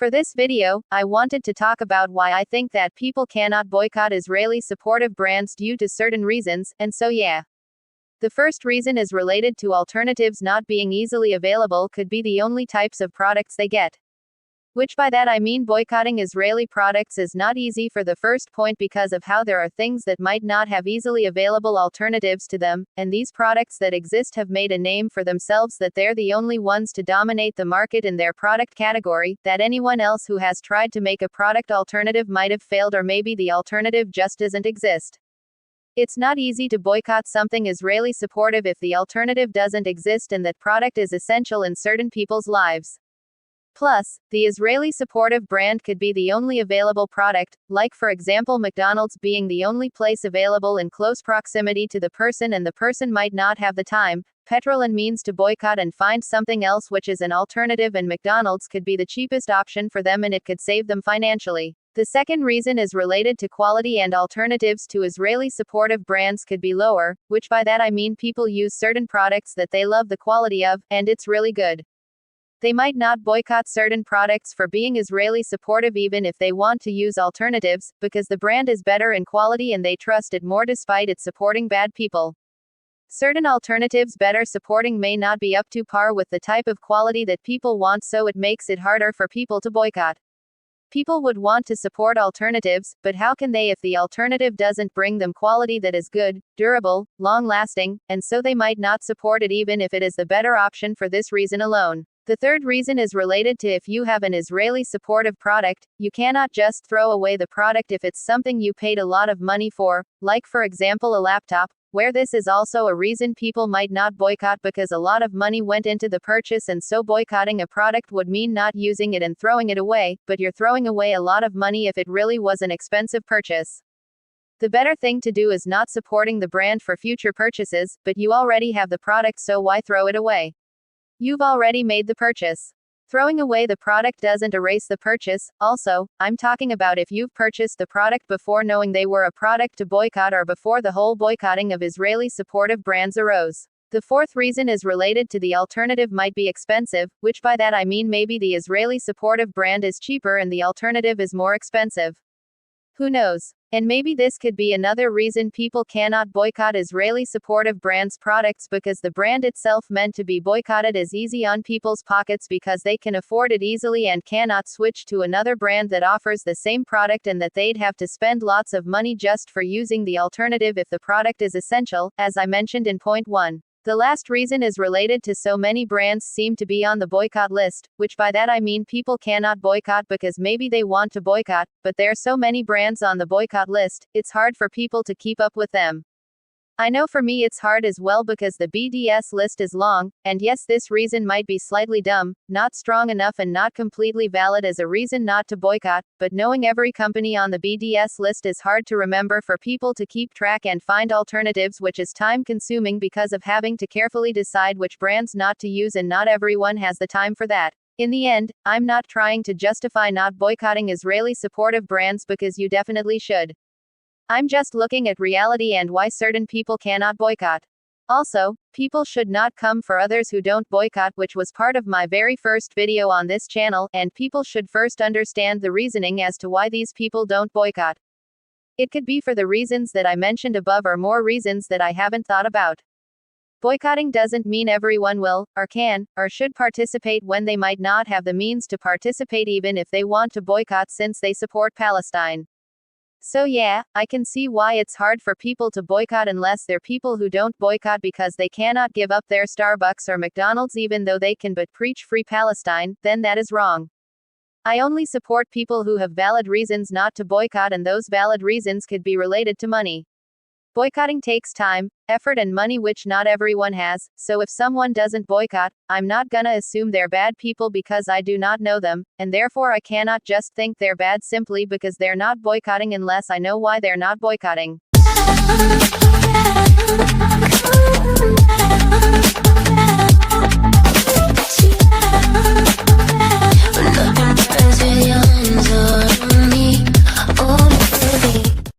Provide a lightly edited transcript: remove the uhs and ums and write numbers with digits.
For this video, I wanted to talk about why I think that people cannot boycott Israeli supportive brands due to certain reasons, and so yeah. The first reason is related to alternatives not being easily available could be the only types of products they get. Which by that I mean boycotting Israeli products is not easy for the first point because of how there are things that might not have easily available alternatives to them, and these products that exist have made a name for themselves that they're the only ones to dominate the market in their product category, that anyone else who has tried to make a product alternative might have failed or maybe the alternative just doesn't exist. It's not easy to boycott something Israeli supportive if the alternative doesn't exist and that product is essential in certain people's lives. Plus, the Israeli supportive brand could be the only available product, like for example McDonald's being the only place available in close proximity to the person and the person might not have the time, petrol and means to boycott and find something else which is an alternative, and McDonald's could be the cheapest option for them and it could save them financially. The second reason is related to quality, and alternatives to Israeli supportive brands could be lower, which by that I mean people use certain products that they love the quality of, and it's really good. They might not boycott certain products for being Israeli supportive even if they want to use alternatives, because the brand is better in quality and they trust it more despite it supporting bad people. Certain alternatives better supporting may not be up to par with the type of quality that people want, so it makes it harder for people to boycott. People would want to support alternatives, but how can they if the alternative doesn't bring them quality that is good, durable, long-lasting, and so they might not support it even if it is the better option for this reason alone. The third reason is related to if you have an Israeli supportive product, you cannot just throw away the product if it's something you paid a lot of money for, like for example a laptop, where this is also a reason people might not boycott because a lot of money went into the purchase, and so boycotting a product would mean not using it and throwing it away, but you're throwing away a lot of money if it really was an expensive purchase. The better thing to do is not supporting the brand for future purchases, but you already have the product, so why throw it away? You've already made the purchase. Throwing away the product doesn't erase the purchase. Also, I'm talking about if you've purchased the product before knowing they were a product to boycott or before the whole boycotting of Israeli supportive brands arose. The fourth reason is related to the alternative might be expensive, which by that I mean maybe the Israeli supportive brand is cheaper and the alternative is more expensive. Who knows? And maybe this could be another reason people cannot boycott Israeli supportive brands' products, because the brand itself meant to be boycotted is easy on people's pockets because they can afford it easily and cannot switch to another brand that offers the same product, and that they'd have to spend lots of money just for using the alternative if the product is essential, as I mentioned in point 1. The last reason is related to so many brands seem to be on the boycott list, which by that I mean people cannot boycott because maybe they want to boycott, but there are so many brands on the boycott list, it's hard for people to keep up with them. I know for me it's hard as well because the BDS list is long, and yes, this reason might be slightly dumb, not strong enough and not completely valid as a reason not to boycott, but knowing every company on the BDS list is hard to remember for people to keep track and find alternatives, which is time consuming because of having to carefully decide which brands not to use, and not everyone has the time for that. In the end, I'm not trying to justify not boycotting Israeli supportive brands because you definitely should. I'm just looking at reality and why certain people cannot boycott. Also, people should not come for others who don't boycott, which was part of my very first video on this channel, and people should first understand the reasoning as to why these people don't boycott. It could be for the reasons that I mentioned above or more reasons that I haven't thought about. Boycotting doesn't mean everyone will, or can, or should participate when they might not have the means to participate even if they want to boycott since they support Palestine. So yeah, I can see why it's hard for people to boycott unless they're people who don't boycott because they cannot give up their Starbucks or McDonald's even though they can but preach free Palestine, then that is wrong. I only support people who have valid reasons not to boycott, and those valid reasons could be related to money. Boycotting takes time, effort and money which not everyone has, so if someone doesn't boycott, I'm not gonna assume they're bad people because I do not know them, and therefore I cannot just think they're bad simply because they're not boycotting unless I know why they're not boycotting.